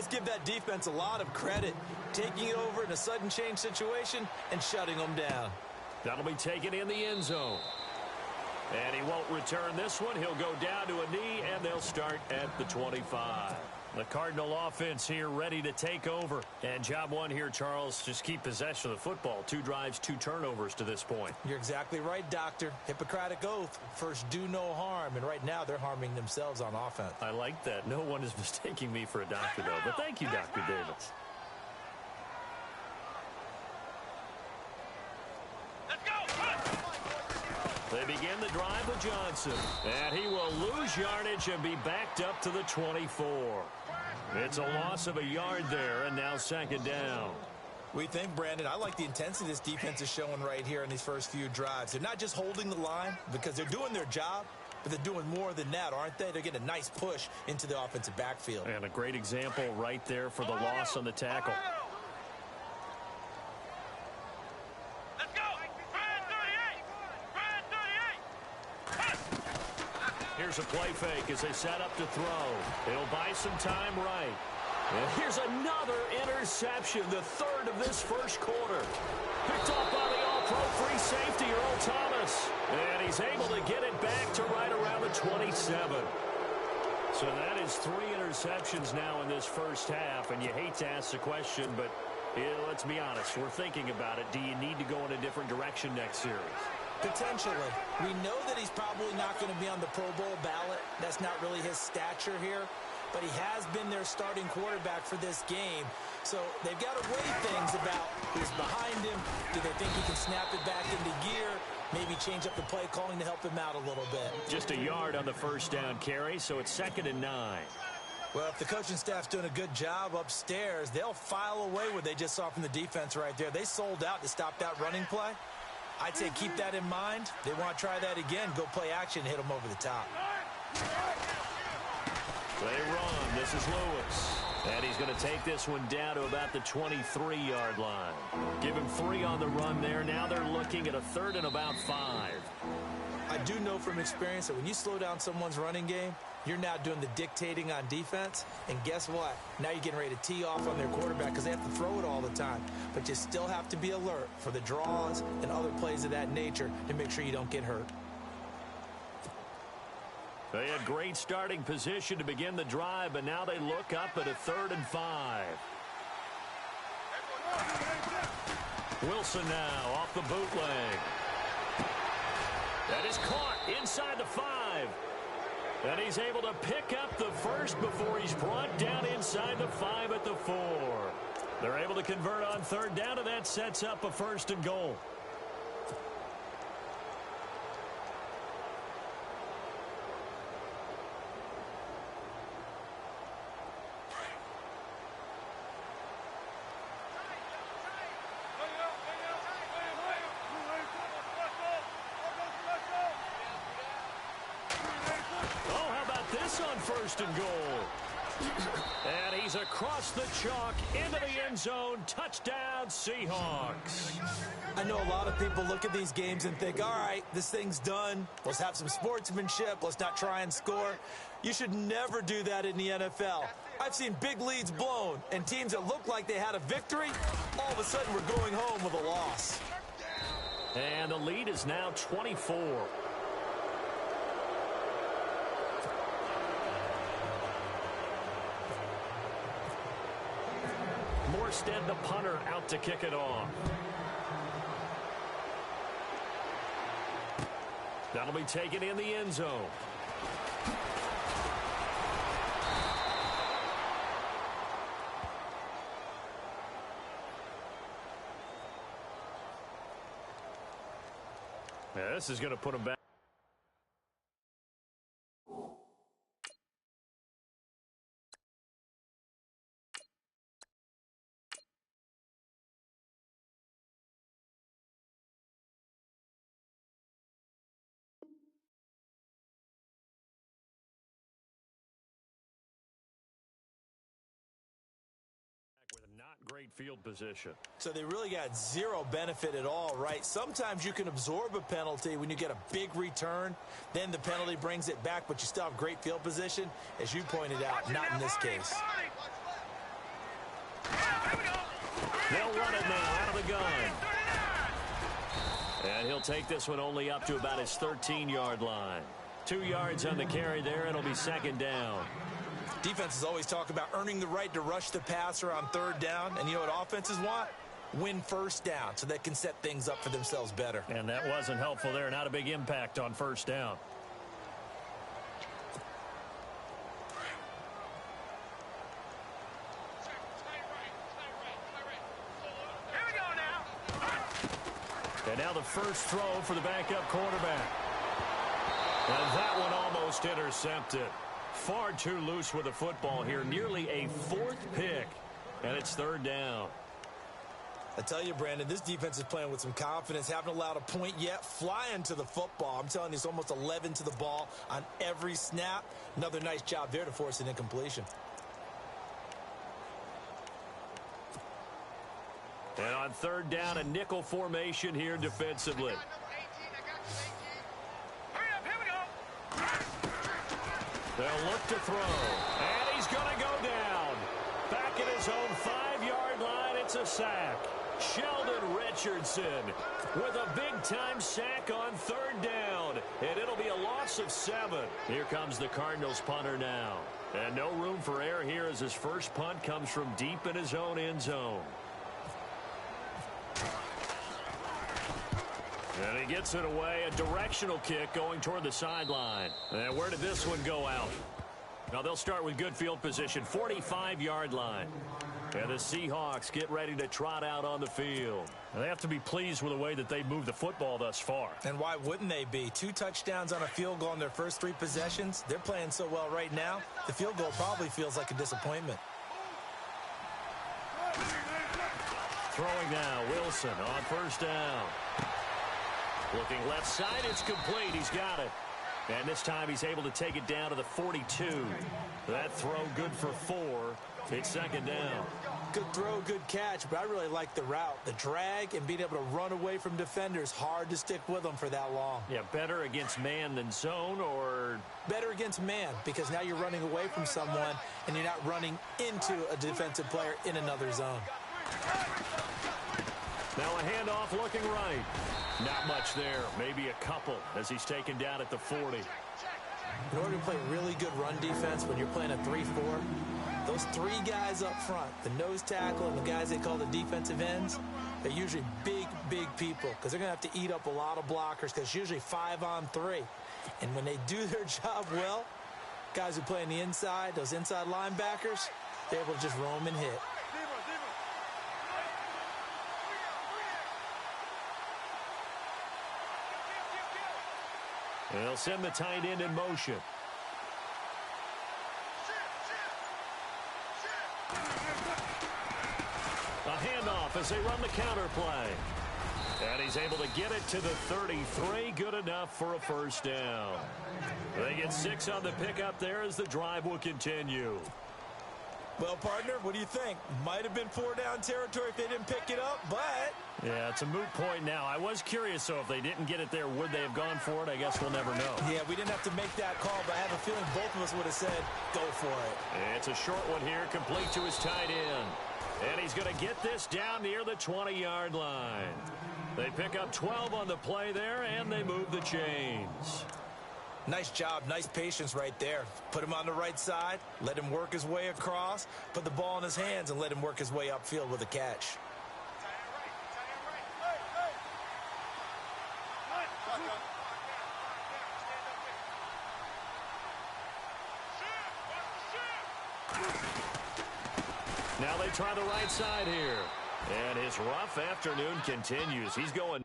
must give that defense a lot of credit, taking it over in a sudden change situation and shutting them down. That'll be taken in the end zone. And he won't return this one. He'll go down to a knee, and they'll start at the 25. The Cardinal offense here ready to take over. And job one here, Charles, just keep possession of the football. 2 drives, 2 turnovers to this point. You're exactly right, Doctor. Hippocratic oath. First, do no harm. And right now, they're harming themselves on offense. I like that. No one is mistaking me for a doctor, though. But thank you, Dr. Davis. They begin the drive with Johnson. And he will lose yardage and be backed up to the 24. It's a loss of a yard there, and now second down. We think, Brandon, I like the intensity this defense is showing right here in these first few drives. They're not just holding the line because they're doing their job, but they're doing more than that, aren't they? They're getting a nice push into the offensive backfield. And a great example right there for the loss on the tackle. Here's a play fake as they set up to throw. It'll buy some time right. And here's another interception, the third of this first quarter. Picked off by the all-pro free safety, Earl Thomas. And he's able to get it back to right around the 27. So that is 3 interceptions now in this first half. And you hate to ask the question, but let's be honest. We're thinking about it. Do you need to go in a different direction next series? Potentially. We know that he's probably not going to be on the Pro Bowl ballot. That's not really his stature here. But he has been their starting quarterback for this game. So they've got to weigh things about who's behind him. Do they think he can snap it back into gear? Maybe change up the play calling to help him out a little bit. Just a yard on the first down carry, so it's 2nd and 9. Well, if the coaching staff's doing a good job upstairs, they'll file away what they just saw from the defense right there. They sold out to stop that running play. I'd say keep that in mind. They want to try that again. Go play action and hit them over the top. They run. This is Lewis. And he's going to take this one down to about the 23-yard line. Give him 3 on the run there. Now they're looking at a 3rd and about 5. I do know from experience that when you slow down someone's running game, you're now doing the dictating on defense. And guess what? Now you're getting ready to tee off on their quarterback because they have to throw it all the time. But you still have to be alert for the draws and other plays of that nature to make sure you don't get hurt. They had great starting position to begin the drive, but now they look up at a 3rd and 5. Wilson now off the bootleg. That is caught inside the 5. And he's able to pick up the first before he's brought down inside the 5 at the 4. They're able to convert on 3rd down, and that sets up a 1st and goal. On 1st and goal. And he's across the chalk into the end zone. Touchdown, Seahawks. I know a lot of people look at these games and think, all right, this thing's done. Let's have some sportsmanship. Let's not try and score. You should never do that in the NFL. I've seen big leads blown, and teams that look like they had a victory, all of a sudden we're going home with a loss. And the lead is now 24. Morstead, the punter, out to kick it off. That'll be taken in the end zone. Yeah, this is going to put him back. Great field position. So they really got zero benefit at all, right? Sometimes you can absorb a penalty when you get a big return. Then the penalty brings it back, but you still have great field position. As you pointed out, not in this case. They'll run it now out of the gun. And he'll take this one only up to about his 13-yard line. 2 yards on the carry there. It'll be second down. Defenses always talk about earning the right to rush the passer on third down. And you know what offenses want? Win first down so they can set things up for themselves better. And that wasn't helpful there. Not a big impact on first down. And now the first throw for the backup quarterback. And that one almost intercepted. Far too loose with the football here. Nearly a fourth pick. And it's third down. I tell you, Brandon, this defense is playing with some confidence. Haven't allowed a point yet. Flying to the football. I'm telling you, it's almost 11 to the ball on every snap. Another nice job there to force an incompletion. And on third down, a nickel formation here defensively. They'll look to throw. And he's going to go down. Back at his own 5-yard line, it's a sack. Sheldon Richardson with a big-time sack on third down. And it'll be a loss of 7. Here comes the Cardinals punter now. And no room for error here as his first punt comes from deep in his own end zone. And he gets it away, a directional kick going toward the sideline. And where did this one go out? Now they'll start with good field position, 45-yard line. And the Seahawks get ready to trot out on the field. They have to be pleased with the way that they moved the football thus far. And why wouldn't they be? 2 touchdowns on a field goal in their first 3 possessions. They're playing so well right now, the field goal probably feels like a disappointment. Throwing now, Wilson on first down. Looking left side, it's complete. He's got it. And this time he's able to take it down to the 42. That throw good for 4. It's second down. Good throw, good catch, but I really like the route. The drag and being able to run away from defenders. Hard to stick with them for that long. Yeah, better against man than zone, or? Better against man, because now you're running away from someone and you're not running into a defensive player in another zone. Now a handoff looking right. Not much there. Maybe a couple as he's taken down at the 40. In order to play really good run defense when you're playing a 3-4, those 3 guys up front, the nose tackle and the guys they call the defensive ends, they're usually big, big people because they're going to have to eat up a lot of blockers because it's usually 5 on 3. And when they do their job well, guys who play on the inside, those inside linebackers, they're able to just roam and hit. They'll send the tight end in motion. A handoff as they run the counter play. And he's able to get it to the 33. Good enough for a first down. They get 6 on the pickup there as the drive will continue. Well, partner, what do you think? Might have been 4-down territory if they didn't pick it up, but... Yeah, it's a moot point now. I was curious, so if they didn't get it there, would they have gone for it? I guess we'll never know. Yeah, we didn't have to make that call, but I have a feeling both of us would have said, go for it. It's a short one here, complete to his tight end. And he's going to get this down near the 20-yard line. They pick up 12 on the play there, and they move the chains. Nice job, nice patience right there. Put him on the right side, let him work his way across, put the ball in his hands, and let him work his way upfield with a catch. Now they try the right side here. And his rough afternoon continues. He's going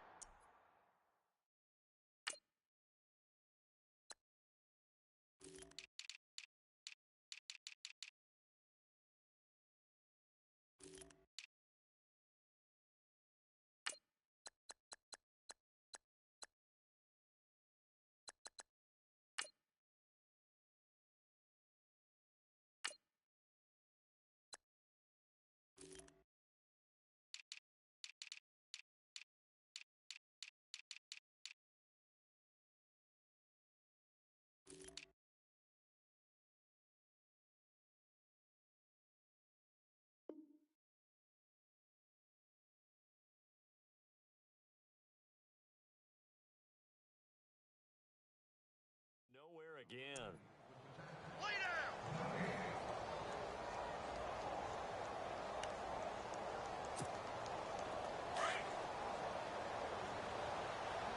again. Lay down.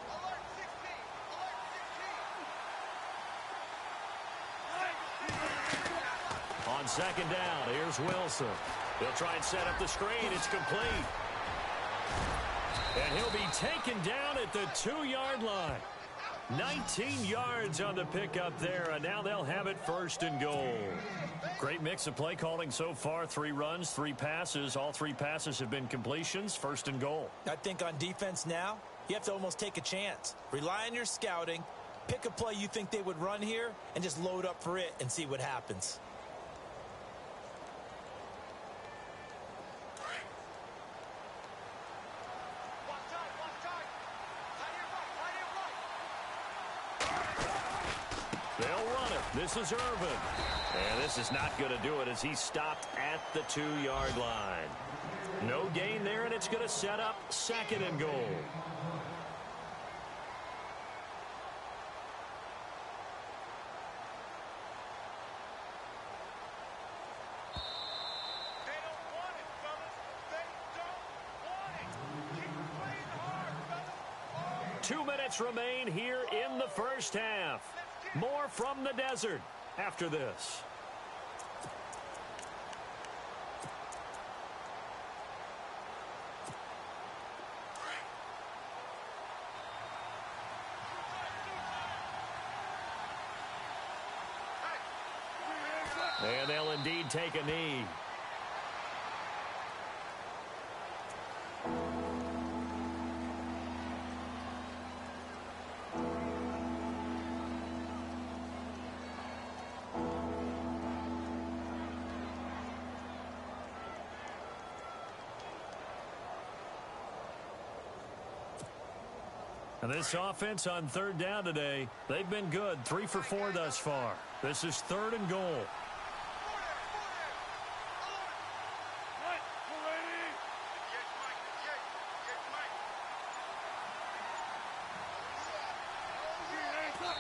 Alert 16. Alert 16. On second down, here's Wilson. He'll try and set up the screen. It's complete. And he'll be taken down at the 2-yard line. 19 yards on the pickup there, and now they'll have it first and goal. Great mix of play calling so far. 3 runs, 3 passes. All 3 passes have been completions. First and goal. I think on defense now, you have to almost take a chance. Rely on your scouting. Pick a play you think they would run here and just load up for it and see what happens. They'll run it. This is Irvin. And this is not going to do it as he's stopped at the 2-yard line. No gain there, and it's going to set up second and goal. They don't want it, fellas. They don't want it. Keep playing hard, fellas. 2 minutes remain here in the first half. More from the desert after this. And they'll indeed take a knee. And this offense on third down today, they've been good. 3 for 4 thus far. This is third and goal.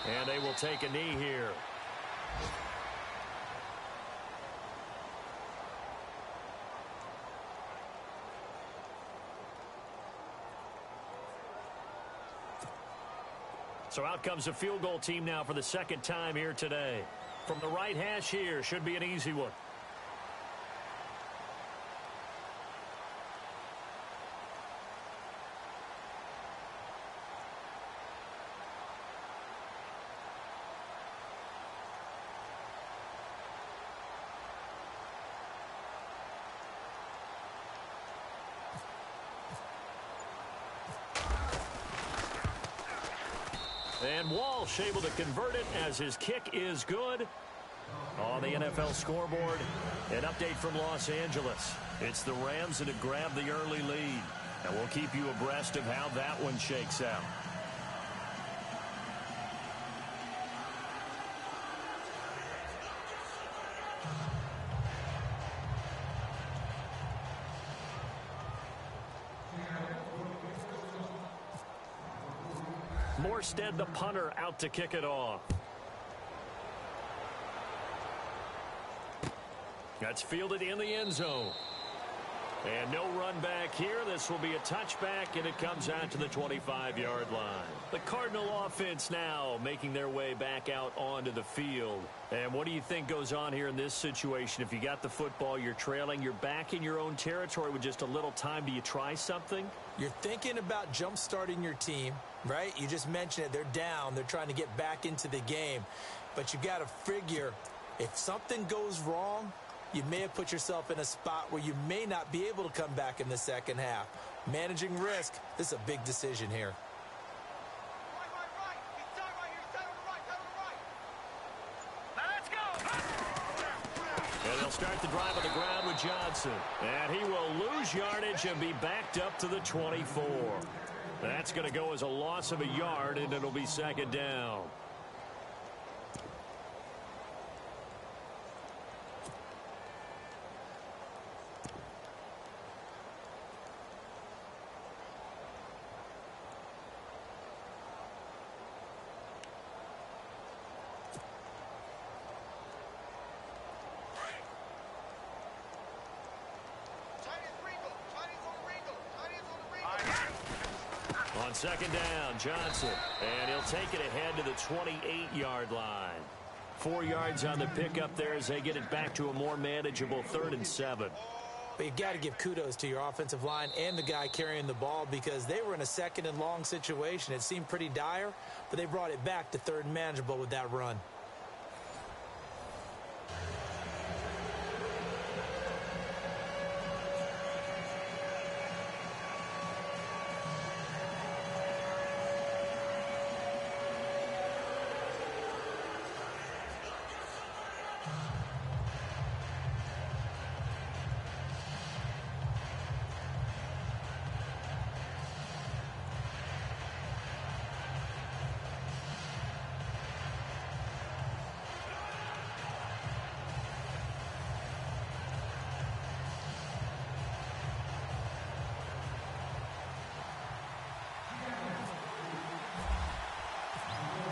And they will take a knee here. So out comes a field goal team now for the second time here today. From the right hash here, should be an easy one. And Walsh able to convert it as his kick is good. On the NFL scoreboard, an update from Los Angeles. It's the Rams that have grabbed the early lead. And we'll keep you abreast of how that one shakes out. Morstead, the punter, out to kick it off. That's fielded in the end zone. And no run back here. This will be a touchback, and it comes out to the 25-yard line. The Cardinal offense now making their way back out onto the field. And what do you think goes on here in this situation? If you got the football, you're trailing, you're back in your own territory with just a little time. Do you try something? You're thinking about jump-starting your team, right? You just mentioned it. They're down. They're trying to get back into the game. But you got to figure, if something goes wrong, you may have put yourself in a spot where you may not be able to come back in the second half. Managing risk, this is a big decision here. Right. He's done right here. Set on the right. Now let's go. And they'll start the drive on the ground with Johnson. And he will lose yardage and be backed up to the 24. That's going to go as a loss of a yard, and it'll be second down. On second down, Johnson. And he'll take it ahead to the 28-yard line. 4 yards on the pickup there as they get it back to a more manageable 3rd and 7. But you got to give kudos to your offensive line and the guy carrying the ball because they were in a 2nd and long situation. It seemed pretty dire, but they brought it back to 3rd and manageable with that run.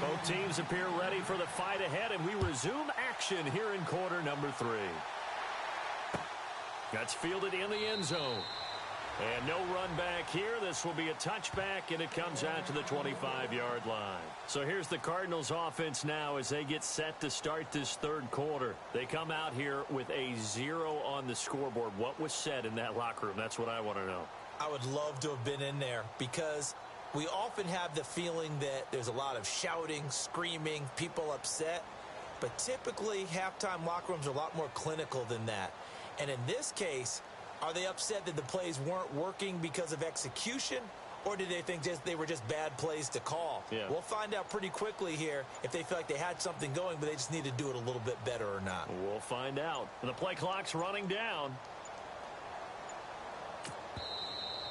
Both teams appear ready for the fight ahead, and we resume action here in quarter number 3. That's fielded in the end zone. And no run back here. This will be a touchback, and it comes out to the 25-yard line. So here's the Cardinals offense now as they get set to start this 3rd quarter. They come out here with a 0 on the scoreboard. What was said in that locker room? That's what I want to know. I would love to have been in there because we often have the feeling that there's a lot of shouting, screaming, people upset. But typically, halftime locker rooms are a lot more clinical than that. And in this case, are they upset that the plays weren't working because of execution? Or do they think they were just bad plays to call? Yeah. We'll find out pretty quickly here if they feel like they had something going, but they just need to do it a little bit better or not. We'll find out. And the play clock's running down.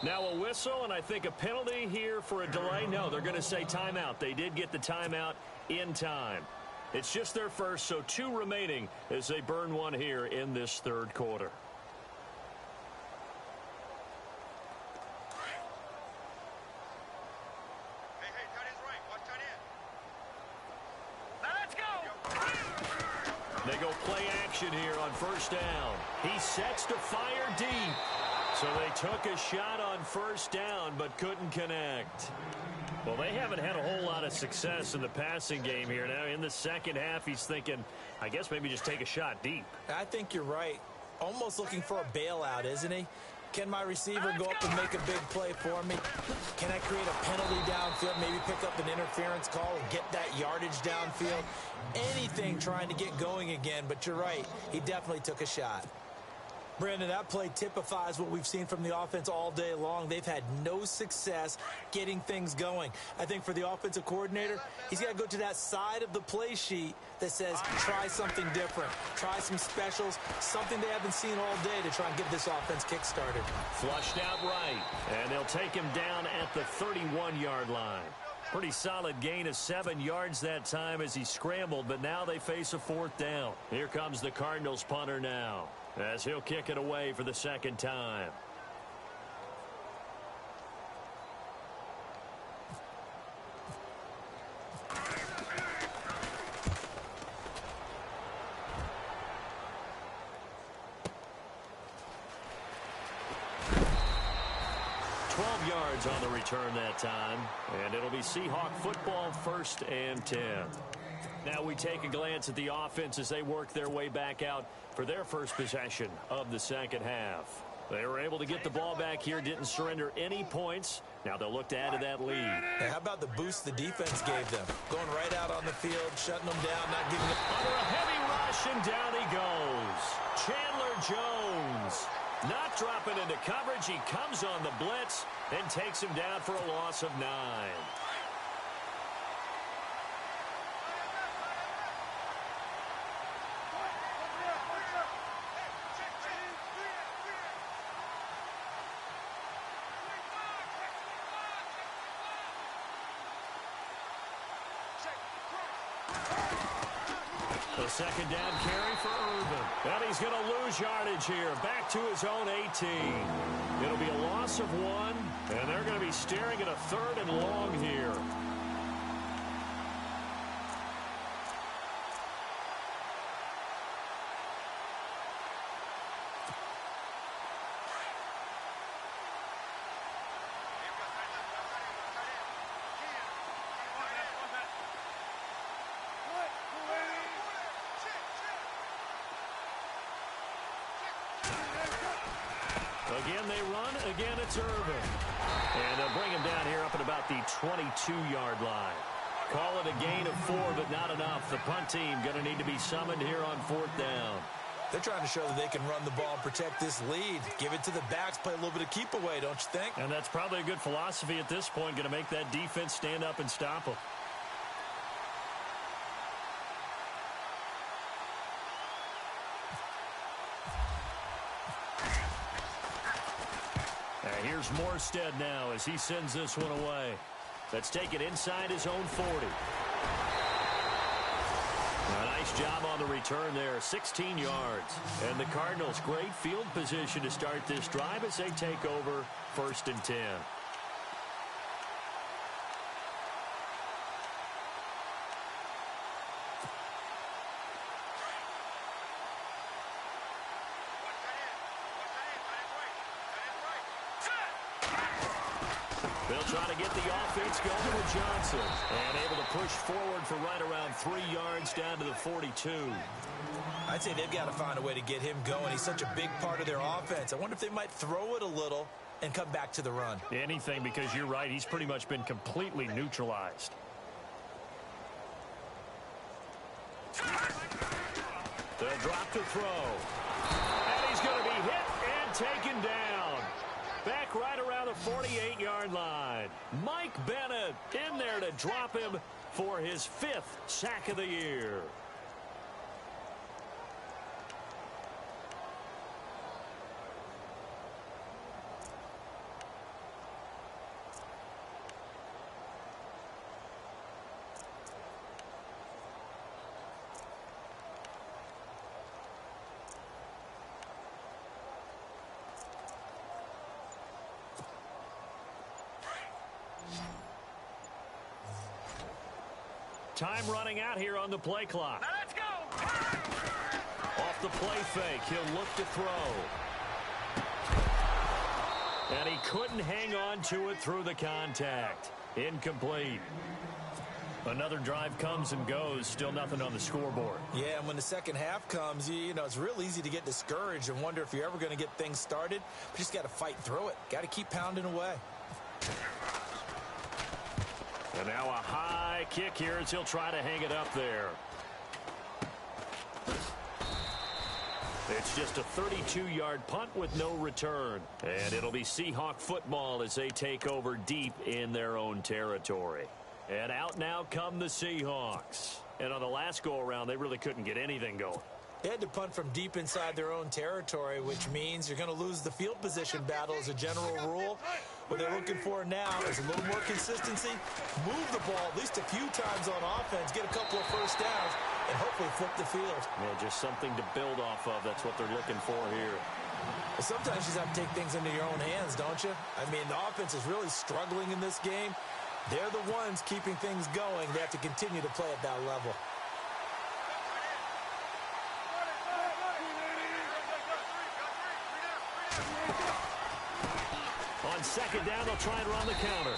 Now a whistle, and I think a penalty here for a delay. No, they're going to say timeout. They did get the timeout in time. It's just their first, so 2 remaining as they burn one here in this 3rd quarter. Hey, tight end's right. Watch tight end. Now let's go. They go play action here on 1st down. He sets to fire deep. So they took a shot on 1st down but couldn't connect. Well, they haven't had a whole lot of success in the passing game here. Now in the 2nd half, he's thinking, I guess maybe just take a shot deep. I think you're right. Almost looking for a bailout, isn't he? Can my receiver go up and make a big play for me? Can I create a penalty downfield, maybe pick up an interference call and get that yardage downfield? Anything trying to get going again, but you're right. He definitely took a shot. Brandon, that play typifies what we've seen from the offense all day long. They've had no success getting things going. I think for the offensive coordinator, he's got to go to that side of the play sheet that says try something different, try some specials, something they haven't seen all day to try and get this offense kick-started. Flushed out right, and they'll take him down at the 31-yard line. Pretty solid gain of 7 yards that time as he scrambled, but now they face a 4th down. Here comes the Cardinals punter now, as he'll kick it away for the 2nd time. Yards on the return that time, and it'll be Seahawk football 1st and 10. Now we take a glance at the offense as they work their way back out for their first possession of the 2nd half. They were able to get the ball back here, didn't surrender any points. Now they'll look to add to that lead. Hey, how about the boost the defense gave them? Going right out on the field, shutting them down, not giving them... Under a heavy rush, and down he goes. Chandler Jones. Not dropping into coverage. He comes on the blitz and takes him down for a loss of 9. The 2nd down carry for Urban. And he's going to lose yardage here. Back to his own 18. It'll be a loss of 1. And they're going to be staring at a 3rd and long here. Again, they run. Again, it's Irvin. And they'll bring him down here up at about the 22-yard line. Call it a gain of 4, but not enough. The punt team going to need to be summoned here on 4th down. They're trying to show that they can run the ball and protect this lead. Give it to the backs, play a little bit of keep away, don't you think? And that's probably a good philosophy at this point, going to make that defense stand up and stop them. Here's Morstead now as he sends this one away. Let's take it inside his own 40. A nice job on the return there, 16 yards. And the Cardinals, great field position to start this drive as they take over 1st and 10. They'll try to get the offense going with Johnson. And able to push forward for right around 3 yards down to the 42. I'd say they've got to find a way to get him going. He's such a big part of their offense. I wonder if they might throw it a little and come back to the run. Anything, because you're right. He's pretty much been completely neutralized. They'll drop to throw. And he's going to be hit and taken down. Back right around the 48-yard line. Mike Bennett in there to drop him for his 5th sack of the year. Time running out here on the play clock. Now let's go. Off the play fake, he'll look to throw. And he couldn't hang on to it through the contact. Incomplete. Another drive comes and goes, still nothing on the scoreboard. Yeah, and when the second half comes, you know, it's real easy to get discouraged and wonder if you're ever going to get things started. But you just got to fight through it. Got to keep pounding away. And now a high kick here as he'll try to hang it up there. It's just a 32-yard punt with no return. And it'll be Seahawk football as they take over deep in their own territory. And out now come the Seahawks. And on the last go-around, they really couldn't get anything going. They had to punt from deep inside their own territory, which means you're going to lose the field position battle as a general rule. What they're looking for now is a little more consistency, move the ball at least a few times on offense, get a couple of first downs, and hopefully flip the field. Yeah, just something to build off of. That's what they're looking for here. Well, sometimes you just have to take things into your own hands, don't you? I mean, the offense is really struggling in this game. They're the ones keeping things going. They have to continue to play at that level. On second down, they'll try and run the counter.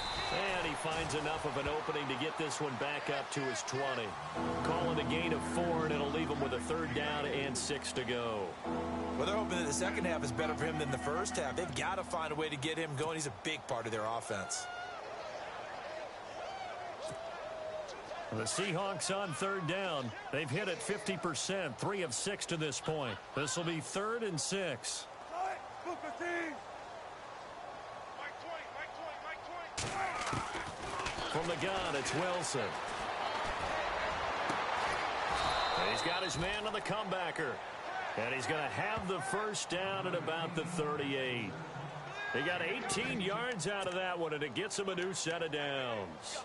And he finds enough of an opening to get this one back up to his 20. Call it a gain of 4, and it'll leave him with a 3rd down and 6 to go. Well, they're hoping that the second half is better for him than the first half. They've got to find a way to get him going. He's a big part of their offense. The Seahawks on 3rd down. They've hit it 50%, 3 of 6 to this point. This will be 3rd and 6. From the gun, it's Wilson. And he's got his man on the comebacker. And he's going to have the first down at about the 38. He got 18 yards out of that one, and it gets him a new set of downs.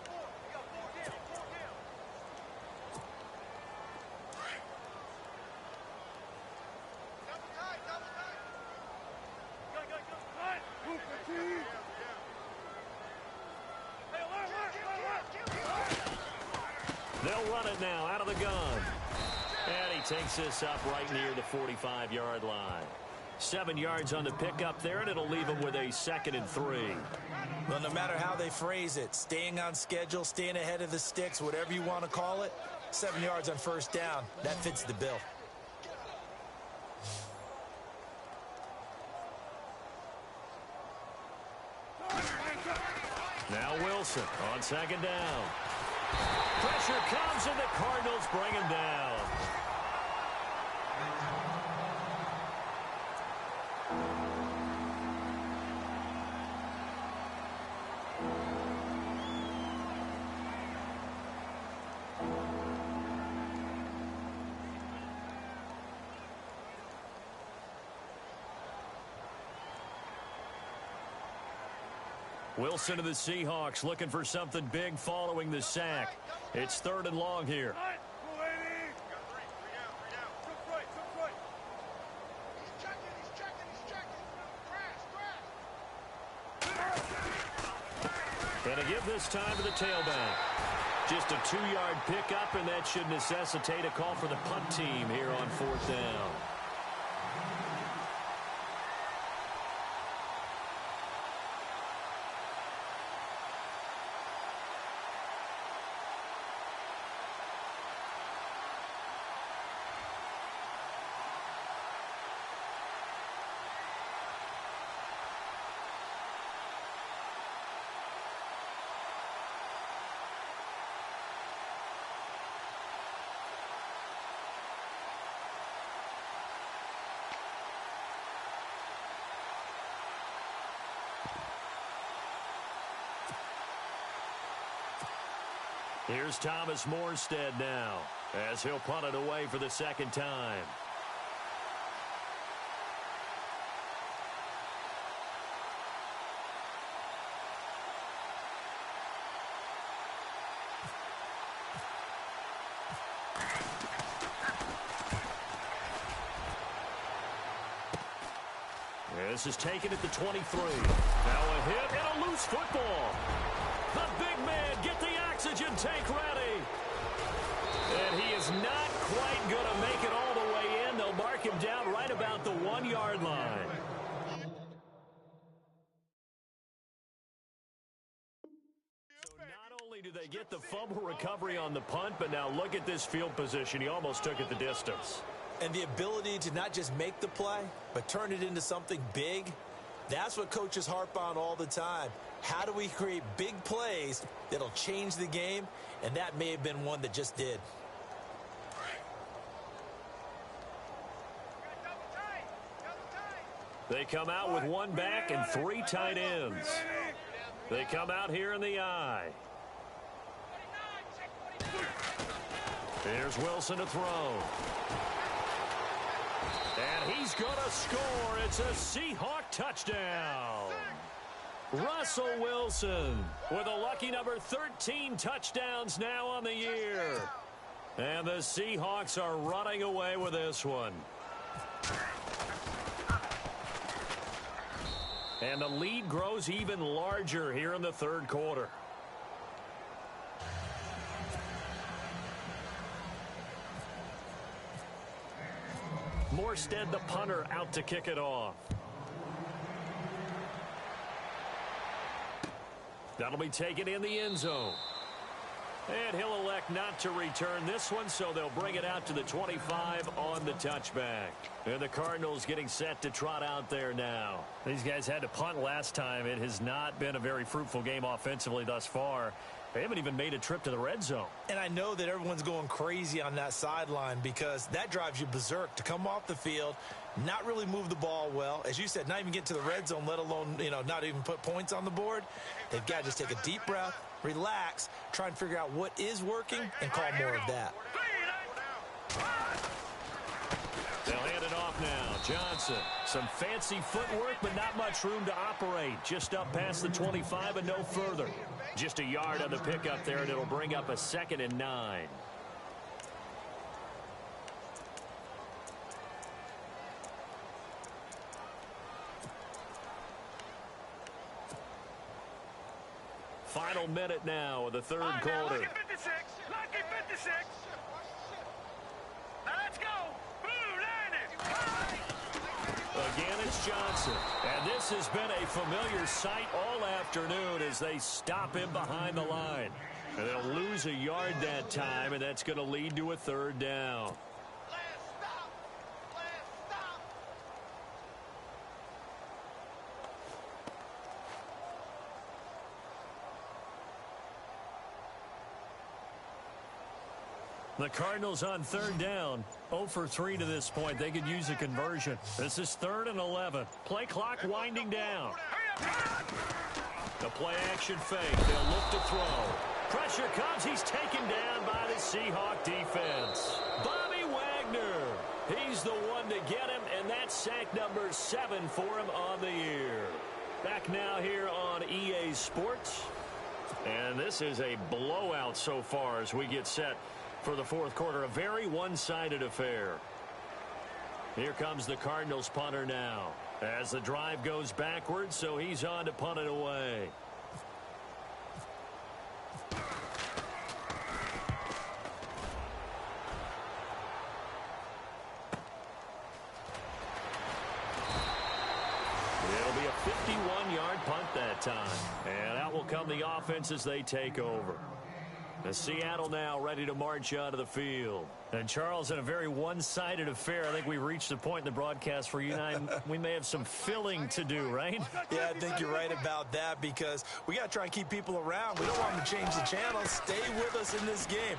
They'll run it now out of the gun. And he takes this up right near the 45-yard line. 7 yards on the pickup there, and it'll leave him with a 2nd and 3. Well, no matter how they phrase it, staying on schedule, staying ahead of the sticks, whatever you want to call it, 7 yards on first down, that fits the bill. Now Wilson on second down. Pressure comes, and the Cardinals bring him down. Wilson of the Seahawks looking for something big following the sack. It's 3rd and long here. And a give this time to the tailback. Just a 2-yard pickup, and that should necessitate a call for the punt team here on 4th down. Here's Thomas Morstead now, as he'll punt it away for the 2nd time. This is taken at the 23. Now a hit and a loose football. The big man, get the oxygen tank ready. And he is not quite going to make it all the way in. They'll mark him down right about the 1-yard line. So not only do they get the fumble recovery on the punt, but now look at this field position. He almost took it the distance. And the ability to not just make the play, but turn it into something big, that's what coaches harp on all the time. How do we create big plays that'll change the game? And that may have been one that just did. They come out with 1 back and 3 tight ends. They come out here in the I. Here's Wilson to throw. And he's going to score. It's a Seahawk touchdown. Russell Wilson with a lucky number 13 touchdowns now on the year. And the Seahawks are running away with this one. And the lead grows even larger here in the 3rd quarter. Morstead, the punter, out to kick it off. That'll be taken in the end zone. And he'll elect not to return this one, so they'll bring it out to the 25 on the touchback. And the Cardinals getting set to trot out there now. These guys had to punt last time. It has not been a very fruitful game offensively thus far. They haven't even made a trip to the red zone. And I know that everyone's going crazy on that sideline because that drives you berserk to come off the field, not really move the ball well. As you said, not even get to the red zone, let alone, not even put points on the board. They've got to just take a deep breath, relax, try and figure out what is working, and call more of that. They'll hand it off now. Johnson, some fancy footwork, but not much room to operate. Just up past the 25 and no further. Just a yard on the pickup there, and it'll bring up a 2nd and 9. Final minute now of the 3rd quarter. Lucky 56. Lucky 56. Now let's go. Again, it's Johnson. And this has been a familiar sight all afternoon as they stop him behind the line. And they'll lose a yard that time, and that's going to lead to a 3rd down. The Cardinals on third down. 0 for 3 to this point. They could use a conversion. This is 3rd and 11. Play clock winding down. The play action fake. They'll look to throw. Pressure comes. He's taken down by the Seahawk defense. Bobby Wagner. He's the one to get him, and that's sack number 7 for him on the year. Back now here on EA Sports. And this is a blowout so far as we get set for the fourth quarter. A very one-sided affair. Here comes the Cardinals punter now. As the drive goes backwards, so he's on to punt it away. It'll be a 51-yard punt that time. And out will come the offense as they take over. The Seattle now ready to march out of the field. And Charles, in a very one-sided affair, I think we reached the point in the broadcast where you and I, we may have some filling to do, right? Yeah, I think you're right about that because we got to try and keep people around. We don't want them to change the channel. Stay with us in this game.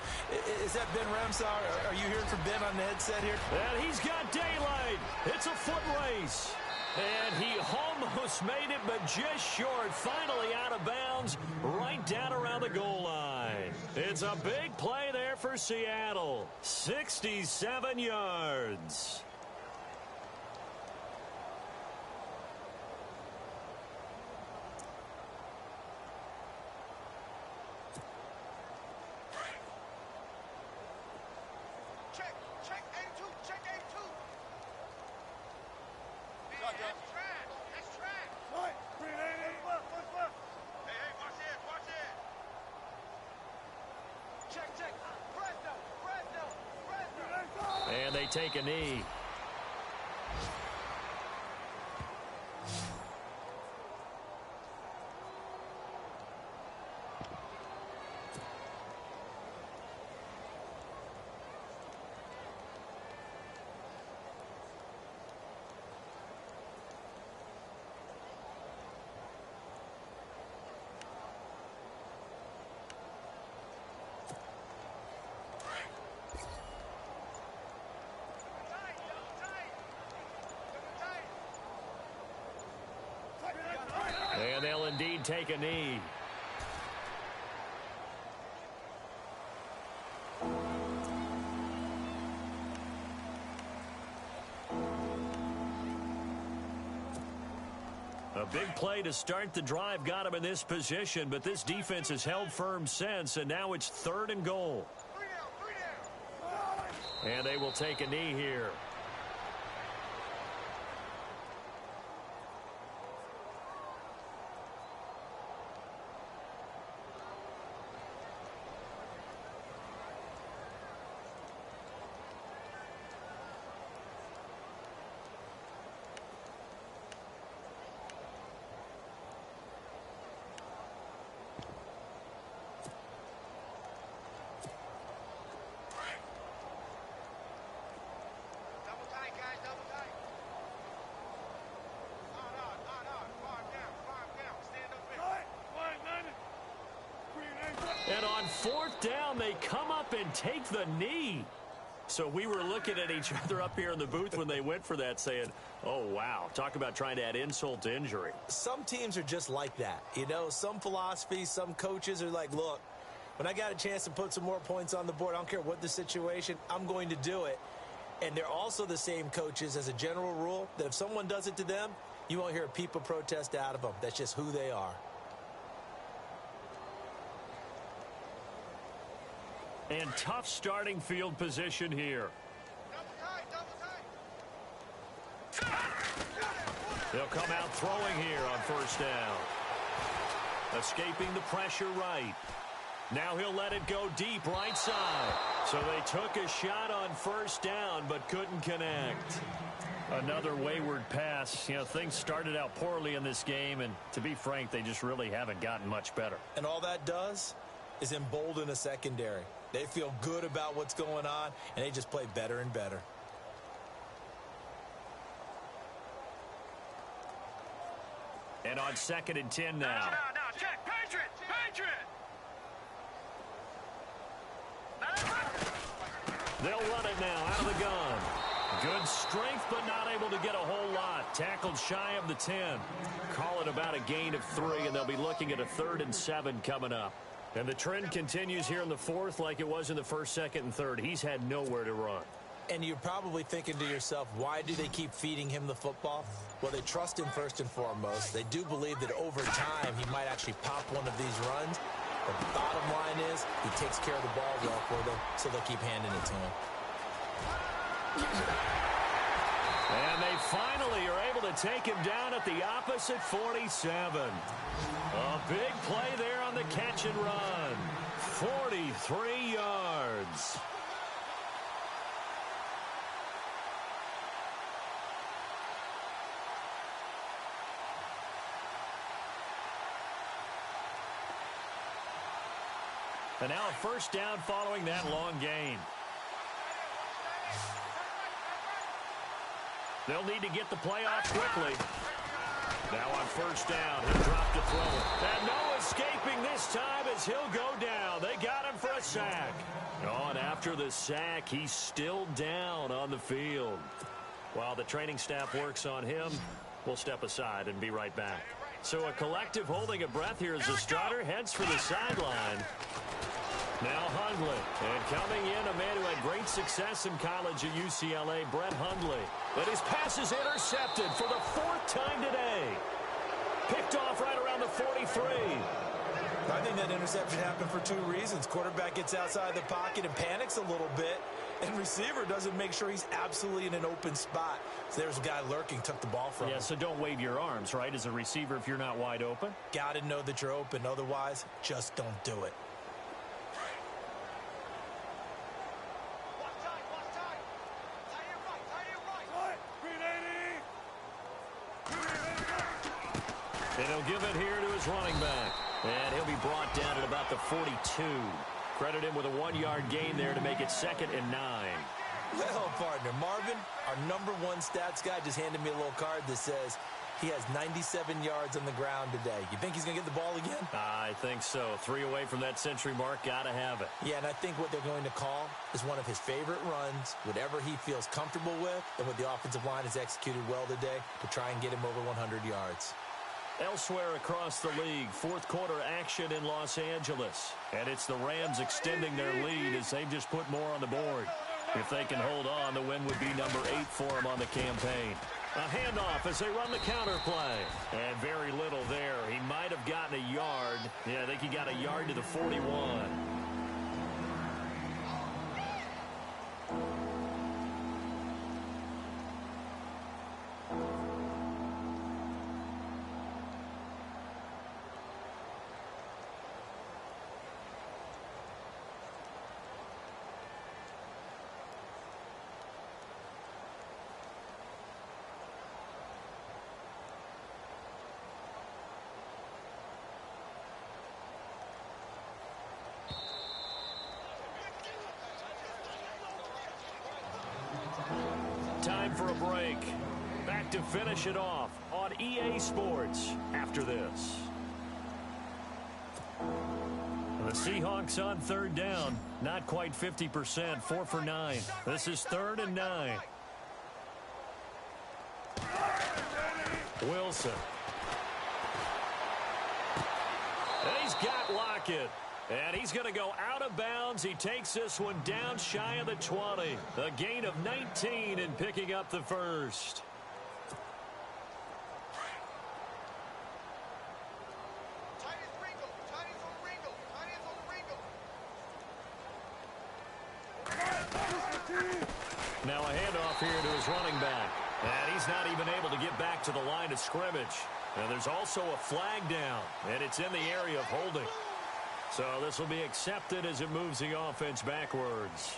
Is that Ben Ramsar? Are you hearing from Ben on the headset here? And he's got daylight. It's a foot race. And he almost made it, but just short. Finally out of bounds, right down around the goal line. It's a big play there for Seattle. 67 yards. Check A2, check A2. That's trash. That's trash. Right. What's left? Hey, watch it. Check. Fresno. And they take a knee. And they'll indeed take a knee. A big play to start the drive got him in this position, but this defense has held firm since, and now it's 3rd and goal. 3 down. And they will take a knee here. Double tight, guys, double tight. Farm down. Stand up there. And on 4th down, they come up and take the knee. So we were looking at each other up here in the booth when they went for that saying, oh, wow, talk about trying to add insult to injury. Some teams are just like that. You know, some philosophies, some coaches are like, look, when I got a chance to put some more points on the board, I don't care what the situation, I'm going to do it. And they're also the same coaches as a general rule that if someone does it to them, you won't hear a peep of protest out of them. That's just who they are. And tough starting field position here. Double tight. They'll come out throwing here on 1st down. Escaping the pressure right. Now he'll let it go deep right side. So they took a shot on 1st down but couldn't connect. Another wayward pass. You know, things started out poorly in this game, and to be frank, they just really haven't gotten much better. And all that does is embolden a secondary. They feel good about what's going on, and they just play better and better. And on 2nd and 10 now. Now, check. Patriot. They'll run it now out of the gun. Good strength, but not able to get a whole lot. Tackled shy of the 10. Call it about a gain of 3, and they'll be looking at a 3rd and 7 coming up. And the trend continues here in the 4th like it was in the 1st, 2nd, and 3rd. He's had nowhere to run. And you're probably thinking to yourself, why do they keep feeding him the football? Well, they trust him first and foremost. They do believe that over time he might actually pop one of these runs. But the bottom line is he takes care of the ball well for them, so they'll keep handing it to him. And they finally are able to take him down at the opposite 47. A big play there on the catch and run. 43 yards. And now a first down following that long gain. They'll need to get the play off quickly. Now on first down, he'll drop to throw it. And no escaping this time as he'll go down. They got him for a sack. Oh, and after the sack, he's still down on the field. While the training staff works on him, we'll step aside and be right back. So a collective holding a breath here as the starter heads for the sideline. Now Hundley, and coming in, a man who had great success in college at UCLA, Brett Hundley. But his pass is intercepted for the 4th time today. Picked off right around the 43. I think that interception happened for 2 reasons. Quarterback gets outside the pocket and panics a little bit, and receiver doesn't make sure he's absolutely in an open spot. So there's a guy lurking, took the ball from him. Yeah, so don't wave your arms, right, as a receiver if you're not wide open. Got to know that you're open. Otherwise, just don't do it. And he'll give it here to his running back. And he'll be brought down at about the 42. Credit him with a 1-yard gain there to make it 2nd and 9. Well, partner, Marvin, our #1 stats guy just handed me a little card that says he has 97 yards on the ground today. You think he's going to get the ball again? I think so. 3 away from that century mark. Got to have it. Yeah, and I think what they're going to call is one of his favorite runs, whatever he feels comfortable with, and what the offensive line has executed well today to try and get him over 100 yards. Elsewhere across the league, 4th quarter action in Los Angeles. And it's the Rams extending their lead as they've just put more on the board. If they can hold on, the win would be number 8 for them on the campaign. A handoff as they run the counter play. And very little there. He might have gotten a yard. Yeah, I think he got a yard to the 41. Time for a break. Back to finish it off on EA Sports after this. The Seahawks on 3rd down. Not quite 50%. 4 for 9. This is 3rd and 9. Wilson. And he's got Lockett. And he's going to go out of bounds. He takes this one down shy of the 20. A gain of 19 in picking up the first. Now a handoff here to his running back. And he's not even able to get back to the line of scrimmage. And there's also a flag down. And it's in the area of holding. So this will be accepted as it moves the offense backwards.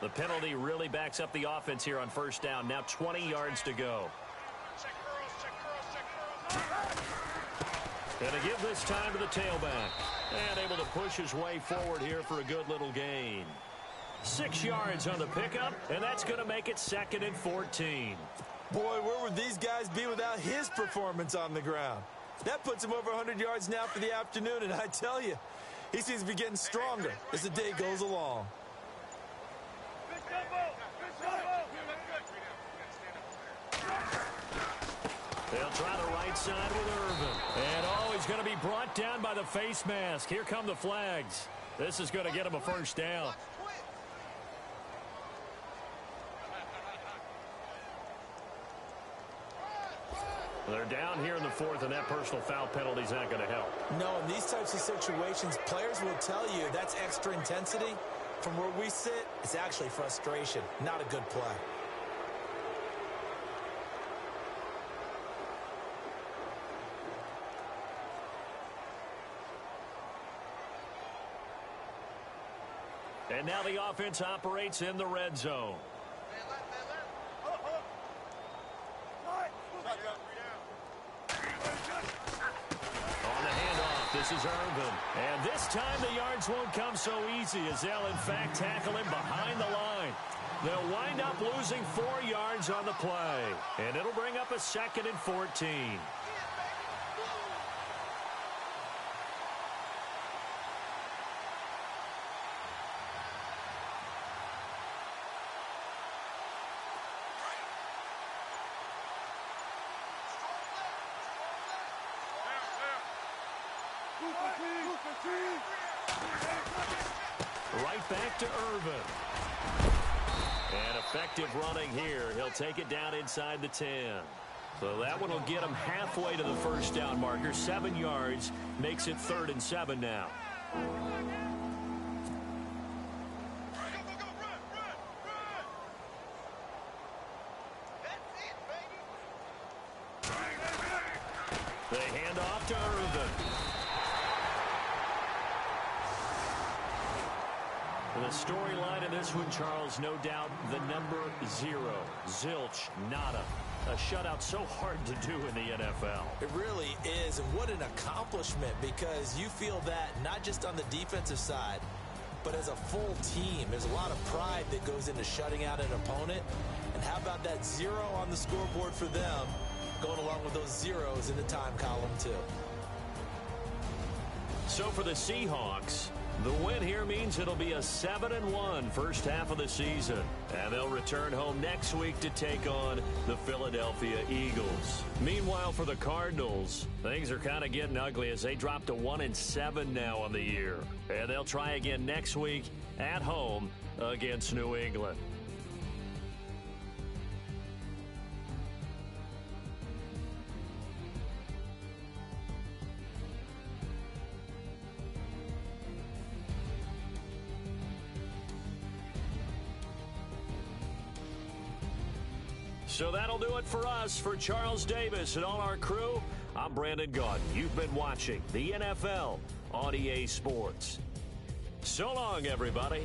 The penalty really backs up the offense here on first down. Now 20 yards to go. And to give this time to the tailback. And able to push his way forward here for a good little gain. 6 yards on the pickup, and that's going to make it 2nd and 14. Boy, where would these guys be without his performance on the ground? That puts him over 100 yards now for the afternoon, and I tell you, he seems to be getting stronger as the day goes along. They'll try the right side with Irvin. And, he's going to be brought down by the face mask. Here come the flags. This is going to get him a first down. They're down here in the fourth, and that personal foul penalty is not going to help. No, in these types of situations, players will tell you that's extra intensity. From where we sit, it's actually frustration, not a good play. And now the offense operates in the red zone. On the handoff, this is Irvin. And this time the yards won't come so easy as they'll, in fact, tackle him behind the line. They'll wind up losing 4 yards on the play. And it'll bring up a 2nd and 14. Right back to Irvin. And effective running here. He'll take it down inside the 10. So that one will get him halfway to the first down marker. 7 yards makes it 3rd and 7 now. They hand off to Irvin. The storyline in this one, Charles, no doubt the number 0. Zilch, nada. A shutout so hard to do in the NFL. It really is, and what an accomplishment, because you feel that not just on the defensive side, but as a full team. There's a lot of pride that goes into shutting out an opponent. And how about that 0 on the scoreboard for them, going along with those zeros in the time column, too. So for the Seahawks, the win here means it'll be a 7-1 first half of the season. And they'll return home next week to take on the Philadelphia Eagles. Meanwhile, for the Cardinals, things are kind of getting ugly as they drop to 1-7 now on the year. And they'll try again next week at home against New England. So that'll do it for us. For Charles Davis and all our crew, I'm Brandon Gaudin. You've been watching the NFL on EA Sports. So long, everybody.